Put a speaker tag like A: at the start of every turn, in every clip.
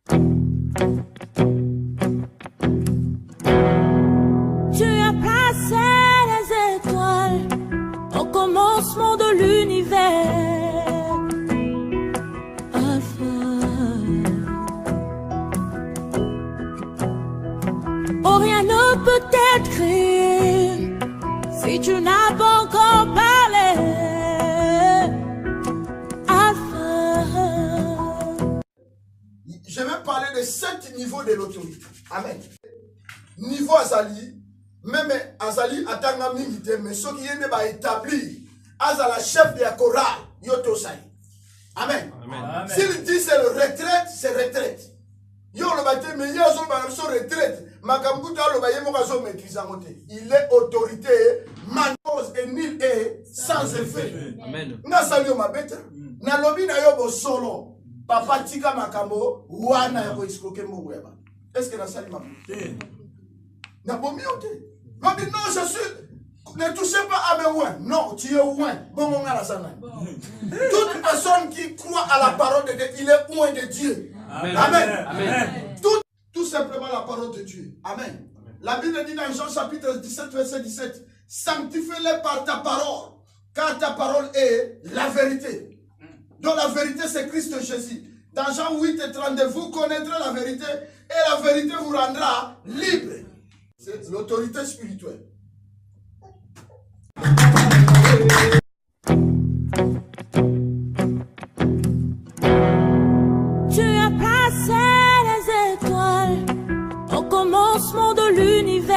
A: Tu as placé les étoiles au commencement de l'univers. Alpha. Oh, rien ne peut être créé si tu n'as pas encore parlé. Alpha.
B: Je vais parler de 7 niveaux de l'autorité. Amen. Niveau Azali, même Azali atanga mingite, mais ce qui est pas établi, Azala chef de la chorale, Yotosai. Amen. Amen. S'il dit c'est le retraite, c'est retraite. Yo le bâti, mais il y a son retraite. Makambuta le baye mokazo maîtrisangote. Il est autorité, manose et nul est sans effet. Amen. Na salio ma bête. Na lobi na yo bo solo. Papa tika makambo wana yako iskoke mouweba. Est-ce que na sali ma bête? Na bomiote. Non, je suis. Ne touchez pas à mes ouins. Non, tu es ouin. Bon, on a la sana. Toute personne qui croit à la parole de Dieu, il est ouin de Dieu. Amen. Amen. Amen. Tout simplement la parole de Dieu. Amen. La Bible dit dans Jean chapitre 17, verset 17, sanctifie-les par ta parole, car ta parole est la vérité. Donc la vérité, c'est Christ Jésus. Dans Jean 8 et 32, vous connaîtrez la vérité et la vérité vous rendra libre. C'est l'autorité spirituelle.
A: Tu as placé les étoiles au commencement de l'univers.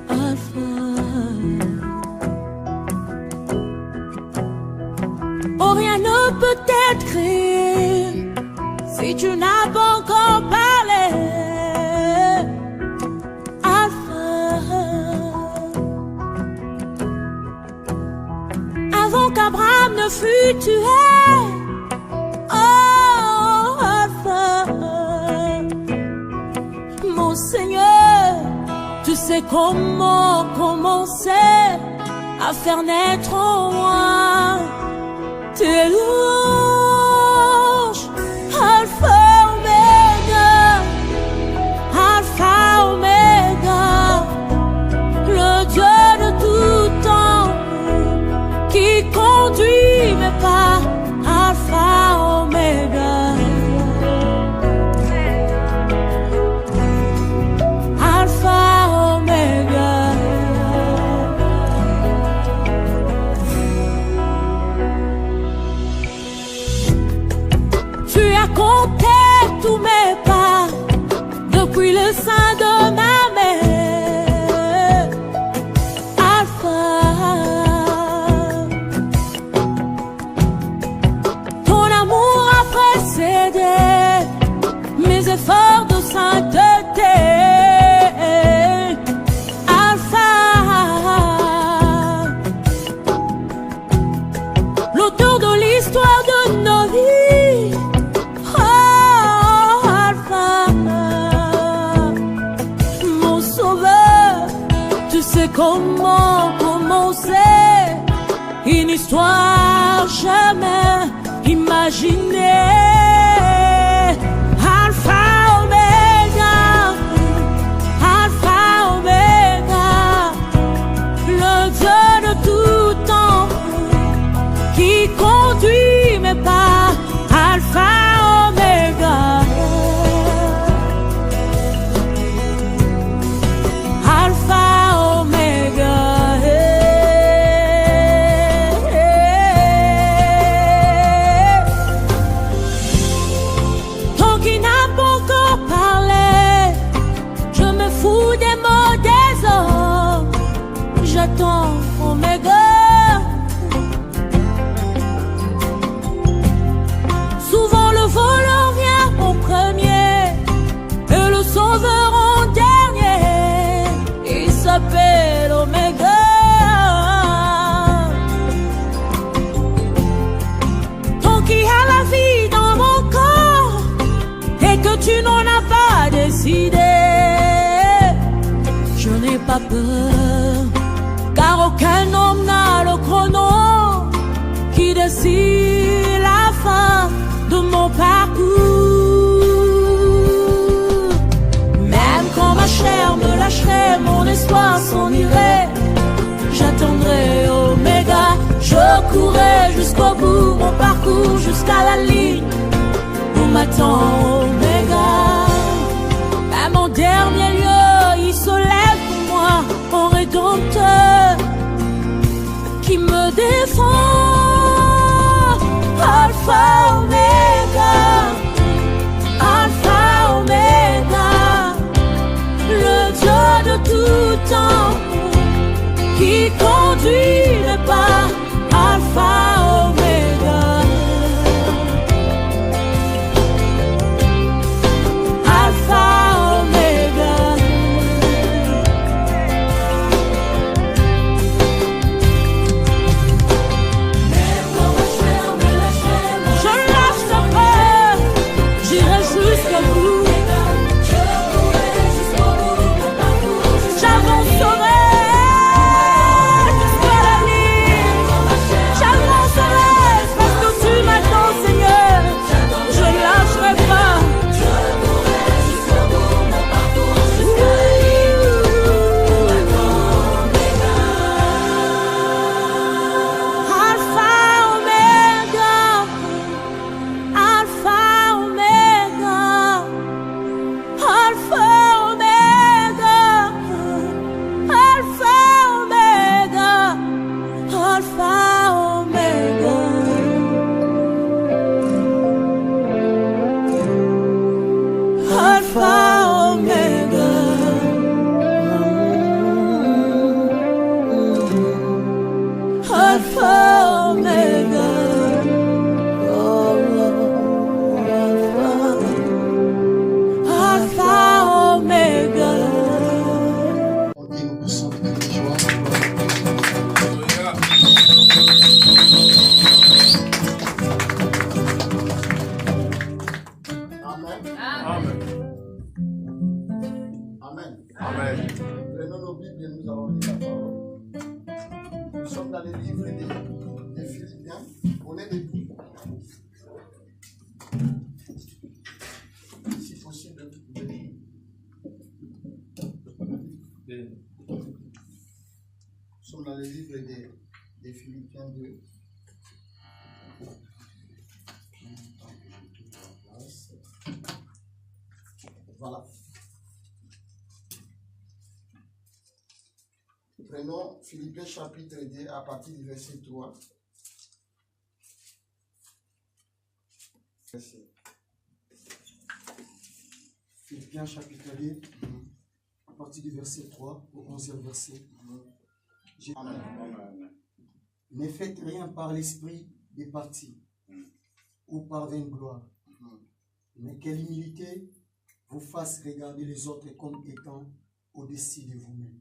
A: Alpha. Oh, rien ne peut être créé si tu n'as pas encore parlé. Avant qu'Abraham ne fût tué, oh, Alpha. Mon Seigneur, tu sais comment commencer à faire naître en moi tes louanges. Alpha, Omega, Alpha, Omega, le Dieu de tout temps, qui conduit mes pas, Alpha, Omega. Alpha, Omega. Tu as compté tous mes pas depuis le sein de ma mère. Alpha. Mes efforts de sainteté. Alpha, l'auteur de l'histoire de nos vies. Oh, Alpha, mon sauveur, tu sais comment commencer une histoire jamais imaginée. Conduis mes pas, Alpha, Omega. Alpha, Omega. Tant qu'il n'a pas encore parlé, je me fous des mots des hommes. J'attends Omega. Omega. Tant qu'il y a la vie dans mon corps et que tu n'en as pas décidé, je n'ai pas peur, car aucun homme n'a le chrono qui décide la fin de mon parcours. parcours jusqu'à la ligne où m'attend Oméga. À mon dernier lieu, il se lève pour moi, mon Rédempteur, qui me défend. Alpha, Oméga, Alpha, Oméga, le Dieu de tout temps, qui conduit les pas. Alpha, Oméga, Alpha, Oméga. Je lâche le peur, j'irai jusqu'au bout. J'avancerai.
B: Nous sommes dans le livre des Philippiens 2. Voilà. Prenons Philippiens chapitre 2 à partir du verset 3.
C: Philippiens chapitre 2, à partir du verset 3 au 11e verset.
B: Amen.
C: Ne faites rien par l'esprit des partis ou par vaine gloire, mais que l'humilité vous fasse regarder les autres comme étant au-dessus de vous-même.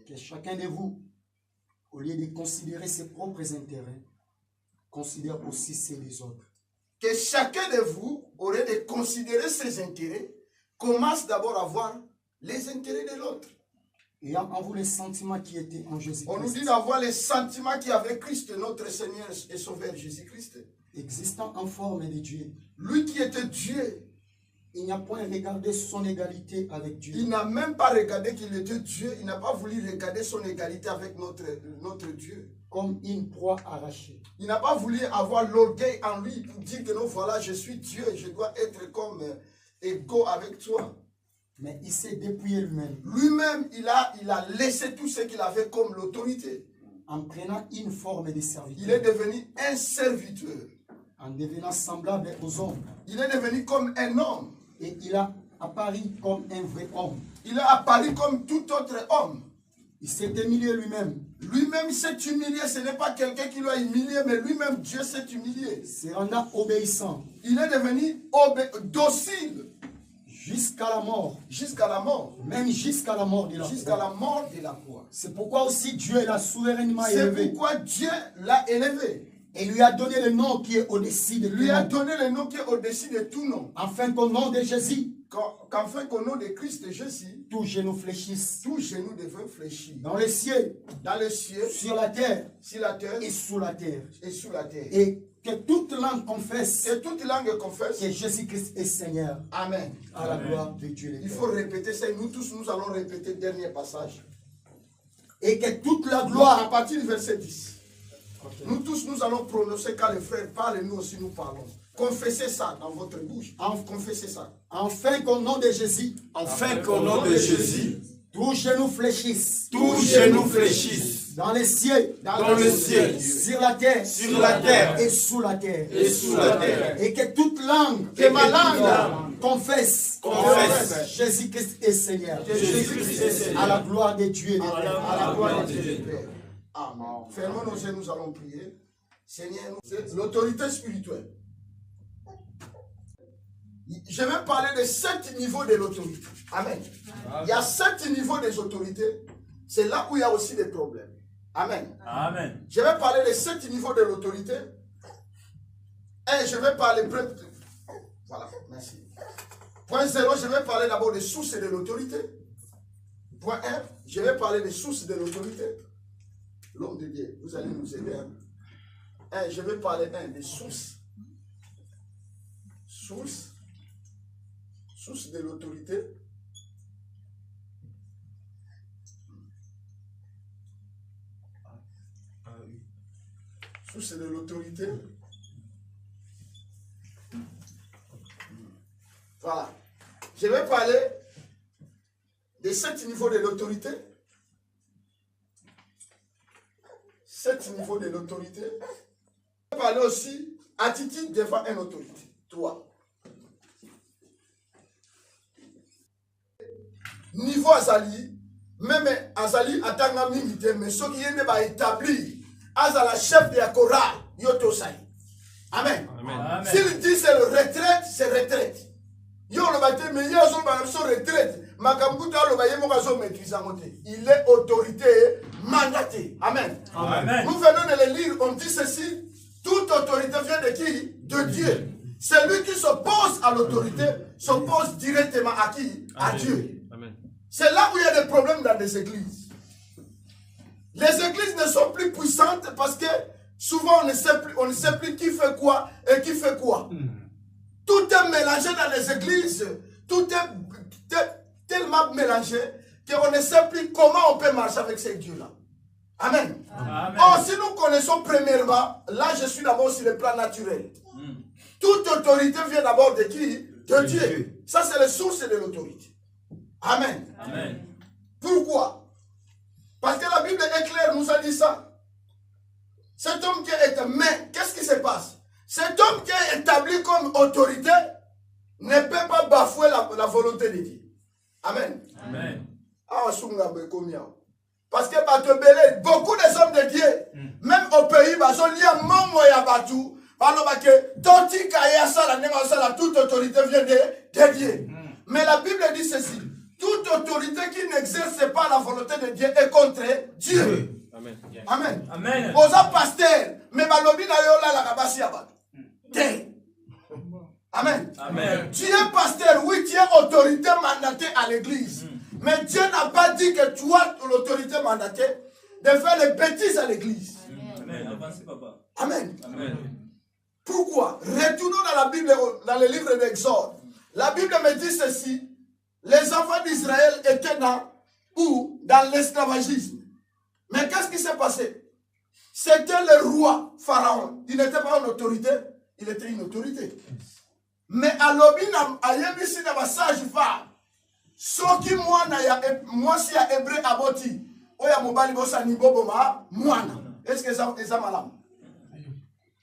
C: Que chacun de vous, au lieu de considérer ses propres intérêts, considère aussi ceux des autres.
B: Que chacun de vous, au lieu de considérer ses intérêts, commence d'abord à voir les intérêts de l'autre.
C: Ayant en vous les sentiments qui étaient en Jésus-Christ.
B: On nous dit d'avoir les sentiments qui avaient Christ, notre Seigneur et Sauveur Jésus-Christ.
C: Existant en forme de Dieu.
B: Lui qui était Dieu.
C: Il n'a point regardé son égalité avec Dieu.
B: Il n'a même pas regardé qu'il était Dieu. Il n'a pas voulu regarder son égalité avec notre Dieu.
C: Comme une proie arrachée.
B: Il n'a pas voulu avoir l'orgueil en lui pour dire que non, voilà, je suis Dieu, je dois être comme égaux avec toi.
C: Mais il s'est dépouillé lui-même.
B: Lui-même, il a laissé tout ce qu'il avait comme l'autorité.
C: En prenant une forme de serviteur.
B: Il est devenu un serviteur.
C: En devenant semblable aux hommes.
B: Il est devenu comme un homme.
C: Et il a apparu comme un vrai homme.
B: Il a apparu comme tout autre homme.
C: Il s'est humilié lui-même.
B: Lui-même s'est humilié. Ce n'est pas quelqu'un qui l'a humilié, mais lui-même, Dieu s'est humilié.
C: Se rendant obéissant.
B: Il est devenu docile.
C: Jusqu'à la mort.
B: Jusqu'à la mort.
C: Même jusqu'à la mort de la croix.
B: Jusqu'à la mort de la croix.
C: C'est pourquoi aussi Dieu l'a souverainement élevé.
B: C'est pourquoi Dieu l'a élevé.
C: Et lui a donné le nom qui est au-dessus de tout nom.
B: Lui a donné le nom qui est au-dessus de tout nom.
C: Afin qu'au nom de Jésus,
B: qu'enfin qu'au nom de Christ Jésus,
C: tous genoux fléchissent.
B: Tous genoux devaient fléchir.
C: Dans les cieux.
B: Dans les cieux.
C: Sur la terre.
B: Sur la terre.
C: Et sous la terre.
B: Et sous la terre.
C: Et que toute langue confesse.
B: Que toute langue confesse.
C: Que Jésus-Christ est Seigneur.
B: Amen.
C: À la gloire de Dieu.
B: Il faut répéter ça. Nous tous, nous allons répéter le dernier passage.
C: Et que toute la gloire.
B: À partir du verset 10. Nous tous, nous allons prononcer quand les frères parlent et nous aussi nous parlons. Confessez ça dans votre bouche. Confessez ça.
C: Afin qu'au nom de Jésus, tous genoux fléchissent. Dans les cieux, sur la terre, et sous la terre. Et que toute langue,
B: Que ma langue
C: confesse Jésus-Christ est Seigneur. À la gloire de Dieu.
B: À la gloire de Dieu. Amen. Fermons nos yeux, nous allons prier. Seigneur, c'est l'autorité spirituelle. Je vais parler de 7 niveaux de l'autorité. Amen. Il y a 7 niveaux des autorités. C'est là où il y a aussi des problèmes. Amen.
D: Amen.
B: Je vais parler des 7 niveaux de l'autorité. Et je vais parler... Voilà, merci. Point 0, je vais parler d'abord des sources de l'autorité. Point 1, je vais parler des sources de l'autorité. L'homme de Dieu, vous allez nous aider. Je vais parler des sources. Source de l'autorité. Source de l'autorité. Voilà. Je vais parler des 7 niveaux de l'autorité. 7 niveaux de l'autorité. Je vais parler aussi attitude devant une autorité. 3. Niveau Azali, même Azali atanga mingite, mais ce qui est pas établi, Azala chef de la chorale, Yotosai. Amen. S'il dit c'est le retraite, c'est retraite. Yo le bâti, mais il y a son retraite. Makambuta le baye mokazo maîtrisante. Il est autorité mandatée. Amen.
D: Amen.
B: Nous venons de le lire, on dit ceci, toute autorité vient de qui? De Dieu. Celui qui s'oppose à l'autorité s'oppose directement à qui? À Dieu. C'est là où il y a des problèmes dans les églises. Les églises ne sont plus puissantes parce que souvent on ne sait plus qui fait quoi et qui fait quoi. Tout est mélangé dans les églises. Tout est tellement mélangé qu'on ne sait plus comment on peut marcher avec ces dieux-là. Amen. Or, si nous connaissons premièrement, là je suis d'abord sur le plan naturel. Toute autorité vient d'abord de qui? De Dieu. Ça c'est la source de l'autorité. Amen.
D: Amen.
B: Pourquoi? Parce que la Bible est claire, nous a dit ça. Cet homme qui est... Mais qu'est-ce qui se passe? Cet homme qui est établi comme autorité ne peut pas bafouer la volonté de Dieu. Amen.
D: Amen.
B: Parce que beaucoup des hommes de Dieu, même au pays, toute autorité vient de Dieu. Mais la Bible dit ceci. Toute autorité qui n'exerce pas la volonté de Dieu est contre Dieu.
D: Amen.
B: Amen.
D: Amen.
B: Osa pasteur, mais balobi na yo la kabasi abatu. Amen.
D: Amen.
B: Tu es pasteur, oui, tu es autorité mandatée à l'église. Mais Dieu n'a pas dit que tu as l'autorité mandatée de faire les bêtises à l'église.
D: Amen. Avancez, papa.
B: Amen.
D: Amen.
B: Pourquoi? Retournons dans la Bible, dans le livre d'Exode. La Bible me dit ceci. Les enfants d'Israël étaient dans l'esclavagisme. Mais qu'est-ce qui s'est passé? C'était le roi Pharaon. Il n'était pas une autorité, il était une autorité. Mais à l'obina, à yebisi na basage fa. Soki moi si à hébreu aboti. Oya mobali bosa ni boboma mwana. Est-ce que ça est malade?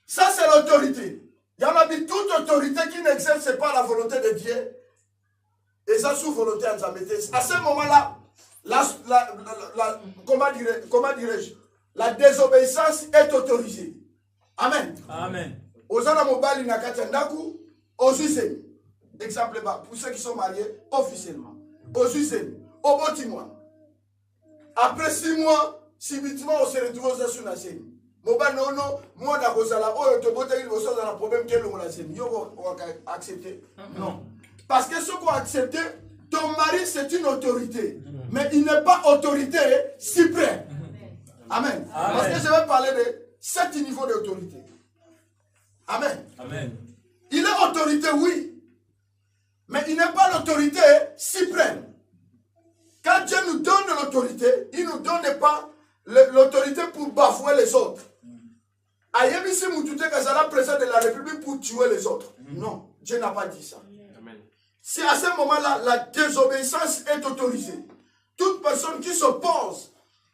B: Ça c'est l'autorité. Il y en a dit toute autorité qui n'exerce pas la volonté de Dieu. Et ça sous volonté en Zambété. À ce moment-là, comment dirais-je? La désobéissance est autorisée. Amen. Amen. Ozana mobali na katandaku, officiellement. Exemple, pour ceux qui sont mariés, officiellement. Officiellement. Au bâtiment. Après 6 mois, subitement, on se retrouve aux assurances. Mobali non, moi na kozala, oh, te bote il voit dans un problème que l'on a sémi. On va accepter. Non. Parce que ceux qui ont accepté, ton mari c'est une autorité. Mais il n'est pas autorité suprême. Amen. Amen. Parce que je vais parler de 7 niveaux d'autorité. Amen. Amen. Il est autorité, oui. Mais il n'est pas l'autorité suprême. Quand Dieu nous donne l'autorité, il ne nous donne pas l'autorité pour bafouer les autres. Ayebisi Moutouté Kazala, président de la République, pour tuer les autres. Non, Dieu n'a pas dit ça. Si à ce moment-là, la désobéissance est autorisée, toute personne qui s'oppose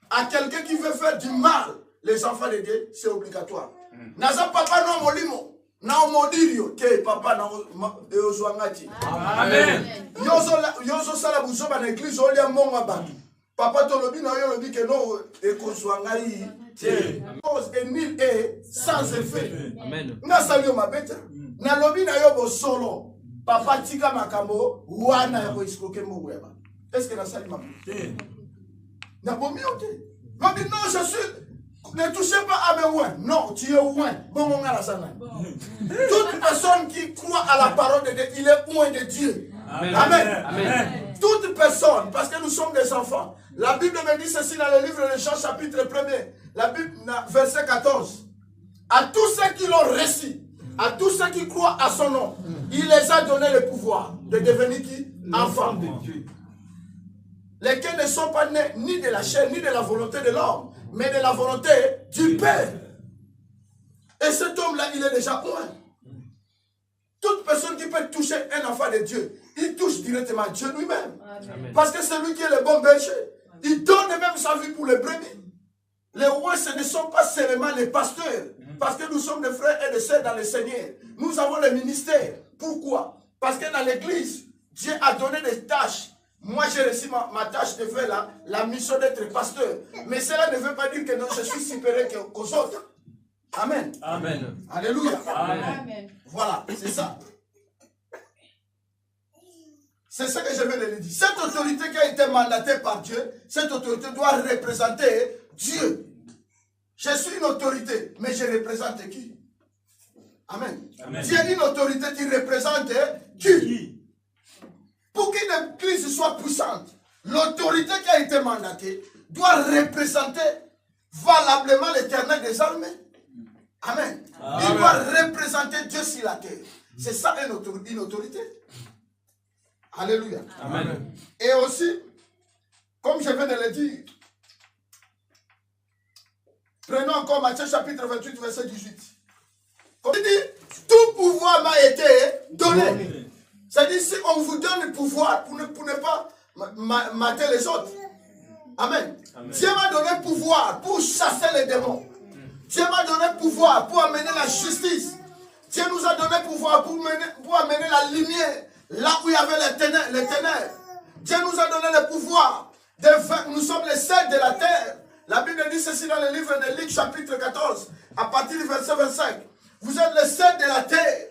B: à quelqu'un qui veut faire du mal, les enfants de Dieu, c'est obligatoire. Naza papa no molimo, na omodirio, ke papa na ozwangati. Amen. Yozo sala buso ba na église olia monga ba. Papa tolobi na yo lobi ke no ekozwangai. Cause et nul est sans effet. Amen. Na salio mabeta. Na lobi na yo bo solo. Papa tika makambo wana ya ko iskoke moweba. Est-ce que na sali mabeta? Na bomiote. Lobi non, je suis. Ne touchez pas à mes ouins. Non, tu es ouin. Bon, on a la sana. Toute personne qui croit à la parole de Dieu, il est ouin de Dieu. Amen. Amen. Amen. Toute personne, parce que nous sommes des enfants. La Bible me dit ceci dans le livre de Jean, chapitre 1er, la Bible, verset 14. À tous ceux qui l'ont reçu, à tous ceux qui croient à son nom, il les a donné le pouvoir de devenir qui? Enfants de Dieu. Lesquels ne sont pas nés ni de la chair, ni de la volonté de l'homme, mais de la volonté du Père. Et cet homme-là, il est déjà loin. Toute personne qui peut toucher un enfant de Dieu, il touche directement Dieu lui-même. Parce que c'est lui qui est le bon berger. Il donne même sa vie pour les brebis. Les rois, ce ne sont pas seulement les pasteurs. Parce que nous sommes des frères et des sœurs dans le Seigneur. Nous avons le ministère. Pourquoi? Parce que dans l'église, Dieu a donné des tâches. Moi, j'ai reçu ma tâche de faire la mission d'être pasteur. Mais cela ne veut pas dire que non, je suis supérieur qu'aux autres. Amen. Amen. Alléluia. Amen. Voilà, c'est ça. C'est ce que je viens de le dire. Cette autorité qui a été mandatée par Dieu, cette autorité doit représenter Dieu. Je suis une autorité, mais je représente qui? Amen. Amen. Dieu est une autorité qui représente qui? Pour qu'une église soit puissante, l'autorité qui a été mandatée doit représenter valablement l'Éternel des armées. Amen. Amen. Il doit représenter Dieu sur la terre. C'est ça une autorité. Alléluia. Amen. Et aussi, comme je viens de le dire, prenons encore Matthieu chapitre 28, verset 18. Comme il dit, tout pouvoir m'a été donné. C'est-à-dire, si on vous donne le pouvoir pour ne pas mater les autres. Amen. Amen. Dieu m'a donné le pouvoir pour chasser les démons. Dieu m'a donné le pouvoir pour amener la justice. Dieu nous a donné le pouvoir pour amener la lumière là où il y avait les ténèbres. Dieu nous a donné le pouvoir de faire. Nous sommes les sels de la terre. La Bible dit ceci dans le livre de Luc, chapitre 14, à partir du verset 25. Vous êtes les sels de la terre.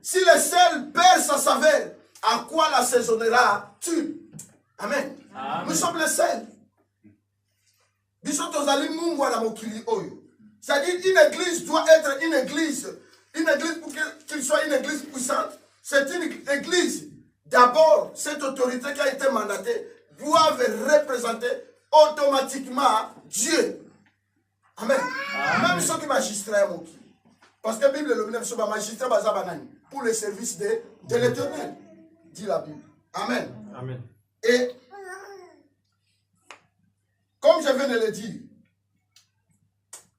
B: Si le sel perd sa saveur, à quoi l'assaisonnera-tu? Amen. Amen. Nous sommes les sels. C'est-à-dire une église doit être une église pour qu'il soit une église puissante. C'est une église. D'abord, cette autorité qui a été mandatée doit représenter automatiquement Dieu. Amen. Amen. Même ceux qui magistrats. Parce que la Bible le dit magistrat pour le service de l'Éternel, dit la Bible. Amen. Amen. Et comme je viens de le dire,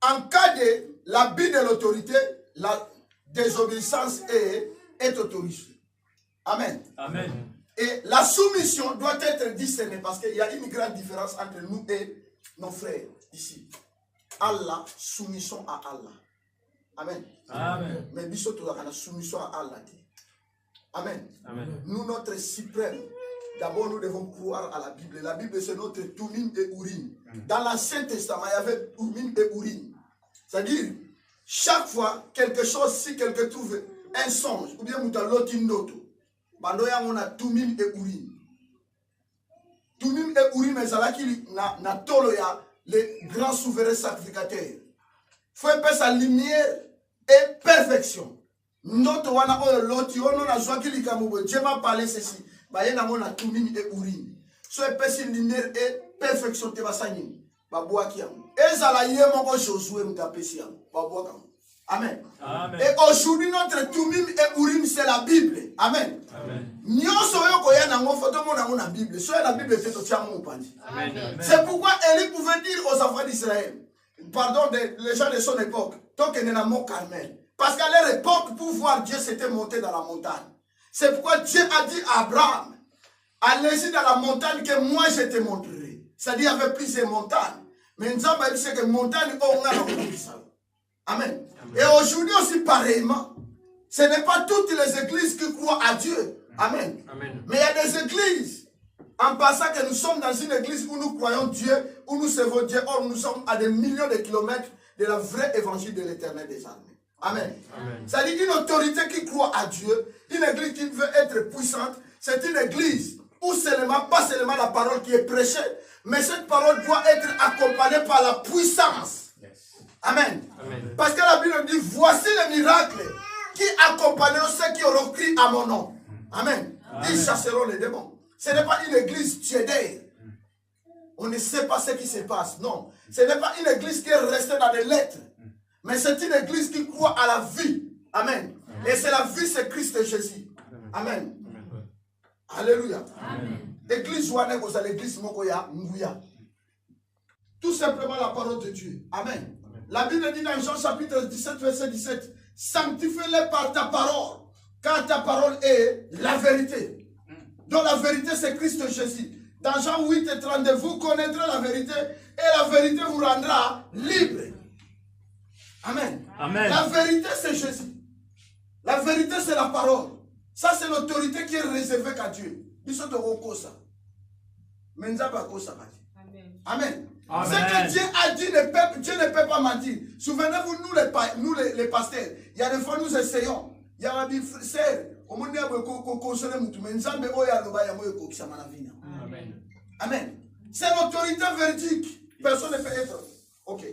B: en cas de l'abus de l'autorité, la désobéissance est autorisée. Amen. Amen. Et la soumission doit être discernée parce qu'il y a une grande différence entre nous et nos frères ici. Allah, soumission à Allah. Amen. Amen. Mais nous sommes la soumission à Allah. Amen. Amen. Nous, notre suprême, d'abord nous devons croire à la Bible. La Bible, c'est notre Tumim et Urim. Dans l'Ancien Testament, il y avait Tumim et Urim. C'est-à-dire, chaque fois, quelque chose, si quelqu'un trouve un songe, ou bien l'autre, on a Tumim et Urim. Tumim et Urim, c'est les grands souverains sacrificateurs. Il faut faire sa lumière et perfection. Notre wana l'autre, on a joie qui lui a Dieu m'a parlé ceci. Bah, y a un Tumim et Urim. Soit faire lumière et perfection, te va s'anime. Et ça la yé mon Josué m'tapesi. Amen. Amen. Et aujourd'hui, notre Tumim et Urim, c'est la Bible. Amen. Amen. C'est pourquoi Élie pouvait dire aux enfants d'Israël, pardon, les gens de son époque, tant qu'il est dans Mont Carmel. Parce qu'à leur époque, pour voir Dieu, c'était monter dans la montagne. C'est pourquoi Dieu a dit à Abraham, allez-y dans la montagne que moi je te montrerai. C'est-à-dire qu'il y avait plusieurs montagnes. Mais nous avons dit que montagne, on a Amen. Et aujourd'hui aussi pareillement, ce n'est pas toutes les églises qui croient à Dieu. Amen. Amen. Mais il y a des églises, en passant que nous sommes dans une église où nous croyons Dieu, où nous servons Dieu, or nous sommes à des millions de kilomètres de la vraie évangile de l'Éternel des armées. Amen. C'est-à-dire une autorité qui croit à Dieu, une église qui veut être puissante, c'est une église où pas seulement la parole qui est prêchée, mais cette parole doit être accompagnée par la puissance. Amen. Amen. Parce que la Bible dit, voici les miracles qui accompagneront ceux qui auront crié à mon nom. Amen. Amen. Ils chasseront les démons. Ce n'est pas une église tiédaire. On ne sait pas ce qui se passe. Non. Ce n'est pas une église qui est restée dans les lettres. Mais c'est une église qui croit à la vie. Amen. Et c'est la vie, c'est Christ Jésus. Amen. Amen. Alléluia. Église Joanne, vous avez l'église Mokoya, Nguya. Tout simplement la parole de Dieu. Amen. La Bible dit dans Jean chapitre 17, verset 17, sanctifie-les par ta parole, car ta parole est la vérité. Donc la vérité, c'est Christ Jésus. Dans Jean 8 et 32, vous connaîtrez la vérité et la vérité vous rendra libre. Amen. Amen. La vérité, c'est Jésus. La vérité, c'est la parole. Ça, c'est l'autorité qui est réservée qu'à Dieu. Amen. Amen. Ce que Dieu a dit, Dieu ne peut pas mentir. Souvenez-vous, nous les pasteurs, il y a des fois nous essayons. Il y a des frères, Amen. C'est l'autorité véridique. Personne ne peut être. Ok.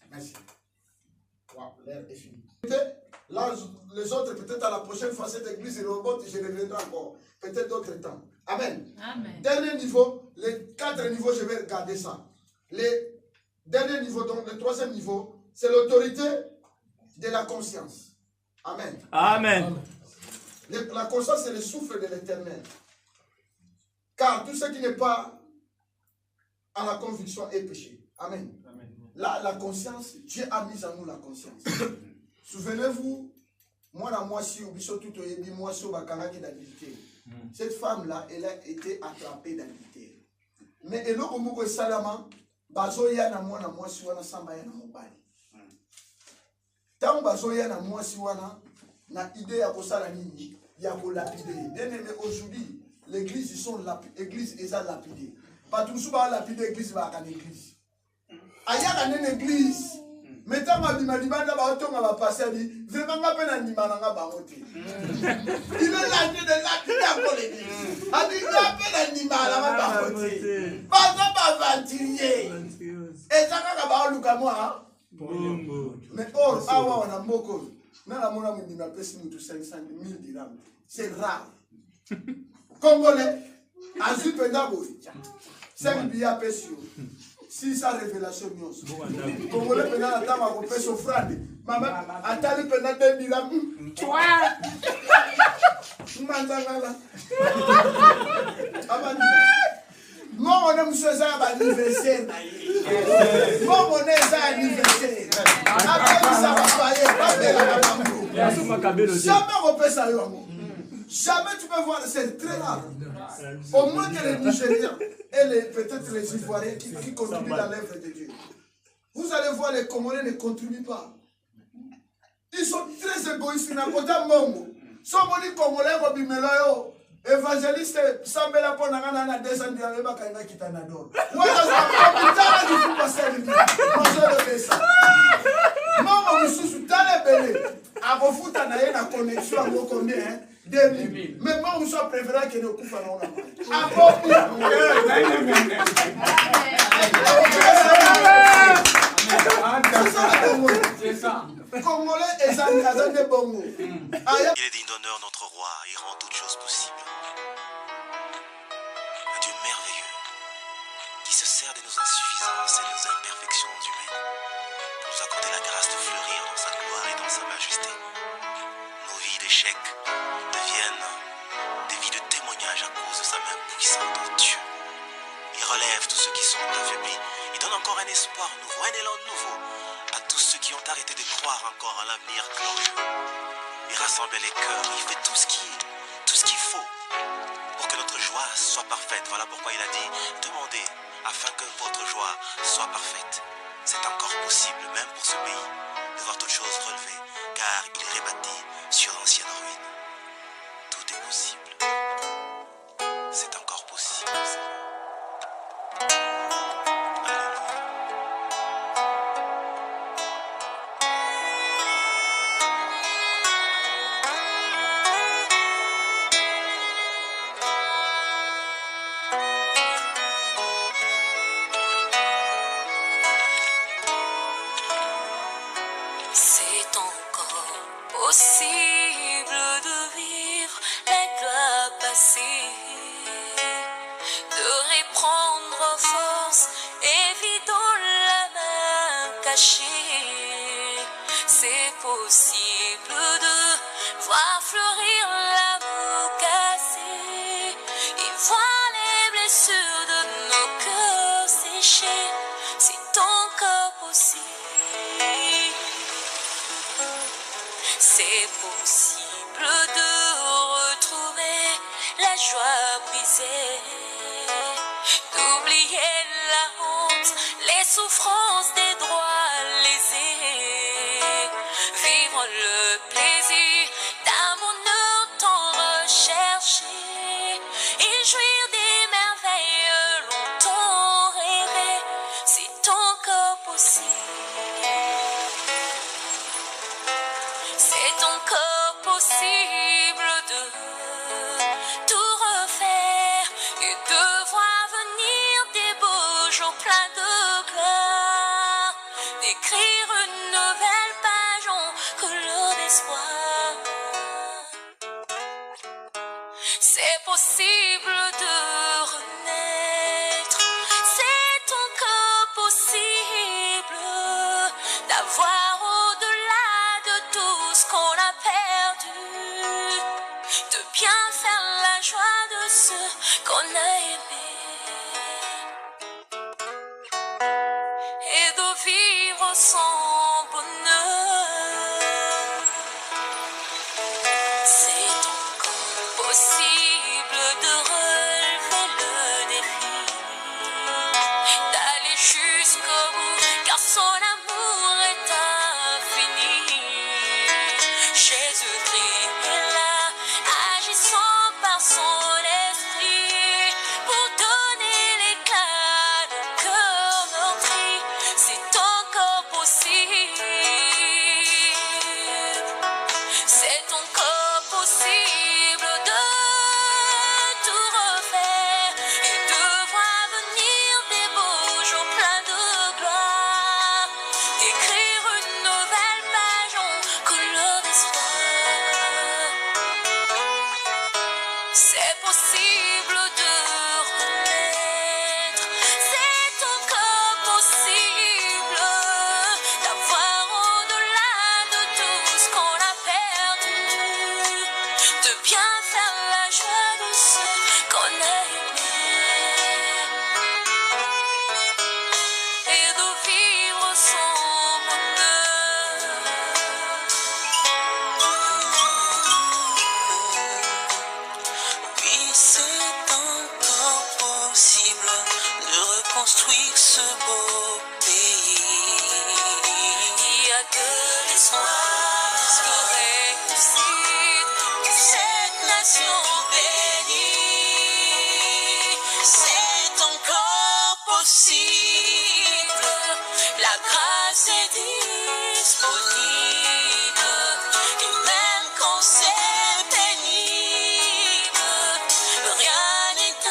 B: Merci. Wow, l'air est fini. Là, les autres, peut-être à la prochaine fois, cette église est robot, je reviendrai encore. Peut-être d'autres temps. Amen. Amen. Dernier niveau, les 4 niveaux, je vais garder ça. Les derniers niveaux, donc le 3e niveau, c'est l'autorité de la conscience. Amen. Amen. La conscience, c'est le souffle de l'Éternel. Car tout ce qui n'est pas à la conviction est péché. Amen. Amen. Là, la conscience, Dieu a mis en nous la conscience. Souvenez-vous, moi, cette femme-là, elle a été attrapée d'adultère. Mais elle a été salama. Bazoya na mwana mwasi wana samba ya na mobali. Tant bazoya na mwasi wana na idée ya kosala nini ya kolapide. Bien aimé, aujourd'hui, l'église ils sont l'église est lapidée. Pas tout souvent lapidé l'église va à l'église. Aya na église. Mettons ma bimaliba ba otonga ba passer dit vraiment ngape na ndima na nga bangote. Il est là de lapider pour l'église. Adi ngape na ndima na nga bangote. Pas aventurier. Et ça quand ba luka moi. Mais or awa na mboko. Na la mona mundima pesi mutu 500,000 dirhams. C'est rare. Congolais azu penda boy. 5 billets pesio. Si sa révélation nyonso. Congolais penda na tama ko peso frande. Mama atali penda 2 dirhams. Toi. Mandangala. Abani. Moi, on aime ça à l'anniversaire. Moi, on aime ça à l'anniversaire. Après, ça va payer. Jamais on peut ça. Jamais tu peux voir, c'est très rare. Au moins que les Nigériens et peut-être les Ivoiriens qui contribuent dans l'œuvre de Dieu. Vous allez voir, les Congolais ne contribuent pas. Ils sont très égoïstes. Ils n'ont pas de monde. Sont les Congolais qui ont évangéliste sambela pona ngana na 200 dirhams ba kaina kitanador wala zapita ni kupasa ni mozelo pesa mama mususu tale bele akofuta na ye na connexion ngo combien 2000 mais moi on soit préféré que ne kufa na ona akopi c'est ça Congolais et ça de bongo. Il
D: est digne d'honneur notre roi, il rend toutes choses possibles. Un Dieu merveilleux qui se sert de nos insuffisances et de nos imperfections humaines pour nous accorder la grâce de fleurir dans sa gloire et dans sa majesté. Nos vies d'échecs deviennent des vies de témoignage à cause de sa main puissante en Dieu. Il relève tous ceux qui sont affaiblis. Il donne encore un espoir nouveau, un élan nouveau à tous ceux qui ont arrêté de croire encore à l'avenir glorieux. Il rassemble les cœurs, il fait tout ce qu'il faut pour que notre joie soit parfaite. Voilà pourquoi il a dit, demandez afin que votre joie soit parfaite. C'est encore possible, même pour ce pays, de voir toutes choses relevées, car il est rebâti sur d'anciennes ruines. Tout est possible. C'est encore possible.
A: C'est encore possible de vivre la gloire passée, de reprendre force, évidant la main cachée. C'est possible de voir fleurir l'amour cassé et voir les blessures de nos cœurs séchés. C'est encore possible. C'est possible de retrouver la joie brisée, d'oublier la honte, les souffrances des droits lésés, vivre le plaisir d'un bonheur tant recherché et jouir des merveilles longtemps rêvées. C'est encore possible. C'est encore possible de tout refaire et de voir venir des beaux jours pleins de gloire, d'écrire une nouvelle page en couleur d'espoir. C'est possible de renaître, c'est encore possible d'avoir au-delà de tout ce qu'on a perdu, de bien faire la joie de ceux qu'on a aimés et de vivre sans bonheur. C'est encore possible de relever le défi, d'aller jusqu'au bout, car son amour est infini. Jésus-Christ est là, agissant par son esprit, pour donner l'éclat de cœur meurtri. C'est encore possible. C'est encore possible de tout refaire et de voir venir des beaux jours pleins de gloire, d'écrire une nouvelle page en couleur d'espoir. C'est possible de renaître, c'est encore possible d'avoir au-delà de tout ce qu'on a perdu, de bien faire la joie de ceux qu'on a aimés et de vivre sans bonheur.
D: Oui, c'est encore possible de reconstruire ce beau pays.
A: Il y a de l'espoir qui ressuscite cette nation bénie.
D: C'est encore possible,
A: La grâce est disponible et même quand c'est pénible, rien n'est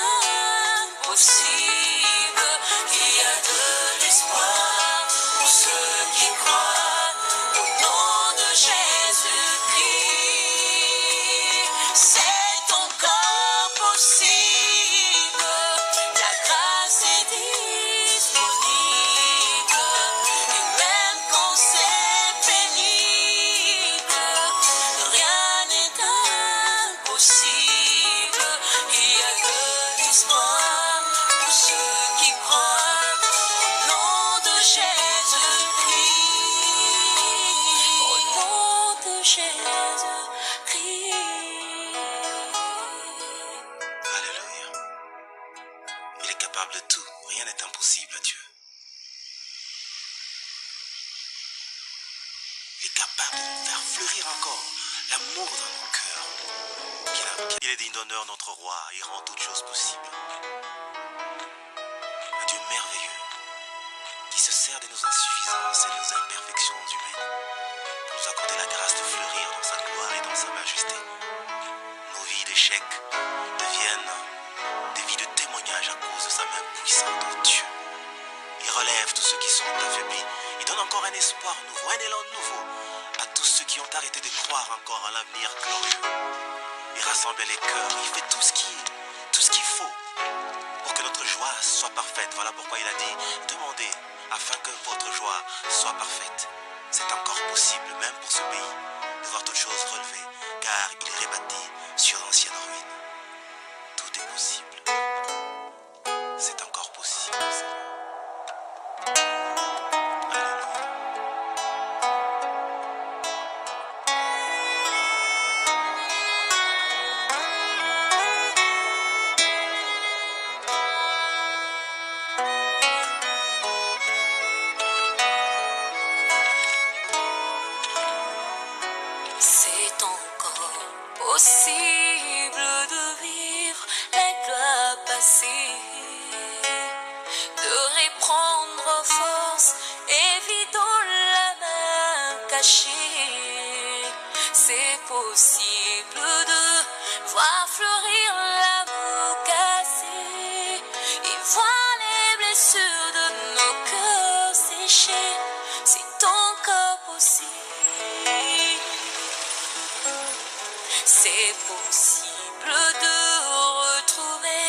A: impossible. Il y a de l'espoir pour ceux qui croient au nom de Jésus-Christ. C'est encore possible, la grâce est disponible et même quand c'est pénible, rien n'est impossible. Il y a de l'espoir pour ceux qui croient au nom de Jésus-Christ.
D: capable de tout, rien n'est impossible à Dieu. Il est capable de faire fleurir encore l'amour dans nos cœurs. Il est digne d'honneur, notre roi, il rend toutes choses possibles. Un Dieu merveilleux qui se sert de nos insuffisances et de nos imperfections humaines pour nous accorder la grâce de fleurir dans sa gloire et dans sa majesté. Nos vies d'échecs deviennent des vies de témoignage à cause de sa main puissante, oh Dieu. Il relève tous ceux qui sont affaiblis. Il donne encore un espoir nouveau, un élan nouveau à tous ceux qui ont arrêté de croire encore à l'avenir glorieux. Il rassemble les cœurs, il fait tout ce qu'il faut pour que notre joie soit parfaite. Voilà pourquoi il a dit, demandez afin que votre joie soit parfaite. C'est encore possible, même pour ce pays, de voir toutes choses relevées, car il est rebâti sur d'anciennes ruines. Tout est possible. C'est encore possible.
A: C'est encore possible de vivre la gloire passée, de reprendre force et vie dans la main cachée. C'est possible de voir fleurir l'amour cassé et voir les blessures de nos cœurs séchés. C'est encore possible. C'est possible de retrouver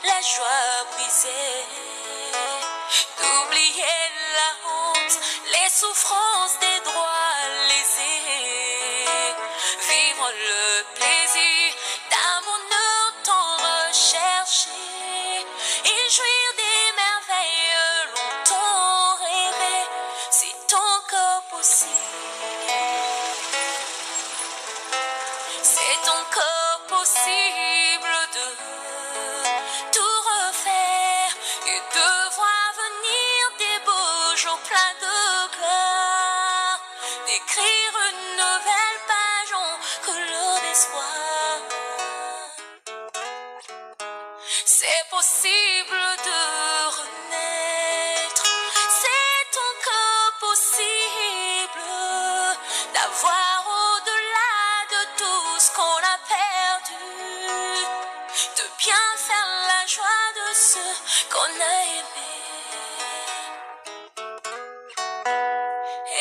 A: la joie brisée, d'oublier la honte, les souffrances des droits lésés, vivre le plaisir d'un bonheur tant recherché et jouir des merveilles longtemps rêvées. C'est encore possible. C'est encore possible de tout refaire et de voir venir des beaux jours pleins de gloire, d'écrire une nouvelle page en couleur d'espoir. C'est possible de renaître, c'est encore possible d'avoir au-delà de tout ce qu'on a perdu, de bien faire la joie de ceux qu'on a aimés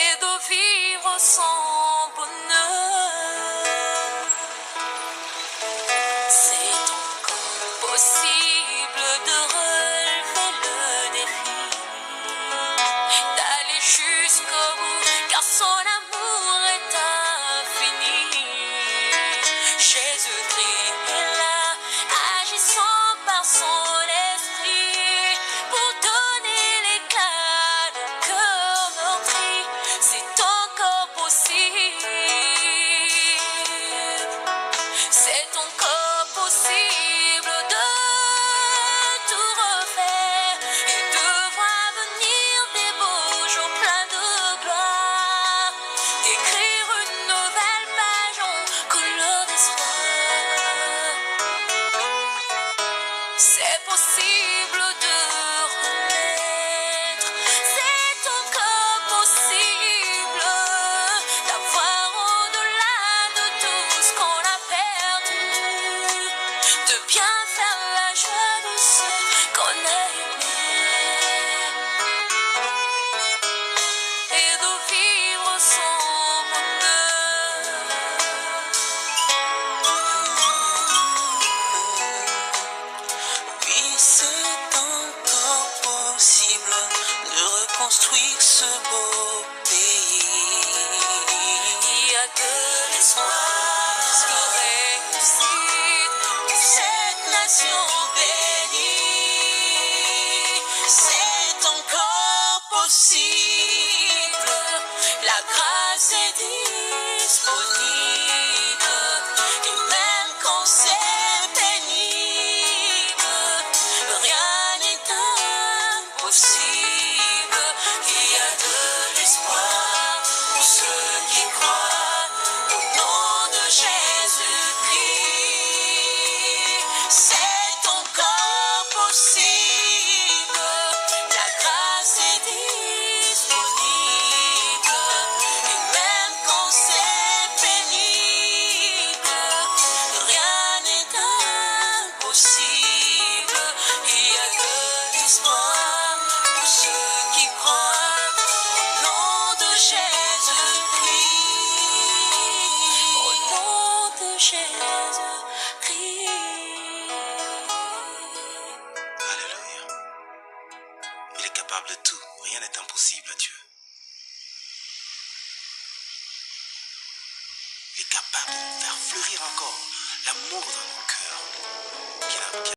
A: et de vivre son bonheur. C'est encore possible de relever le défi, d'aller jusqu'au bout, car son amour est infini. Jésus-Christ est là, agissant par son esprit, pour donner l'éclat de cœur meurtri. C'est encore possible. C'est encore possible de tout refaire et de voir venir des beaux jours pleins de gloire, d'écrire une nouvelle page en couleur d'espoir. C'est possible de renaître, c'est encore possible d'avoir au-delà de tout ce qu'on a perdu, de bien faire la joie de ceux qu'on a aimés et de vivre son bonheur.
D: Oui, c'est encore possible de reconstruire ce beau pays.
A: Il y a de l'espoir, de réussite pour cette nation bénie.
D: C'est encore possible.
A: La grâce est disponible et même quand c'est pénible, rien n'est chaise, crie.
D: Alléluia. Il est capable de tout. Rien n'est impossible à Dieu. Il est capable de faire fleurir encore l'amour dans nos cœurs.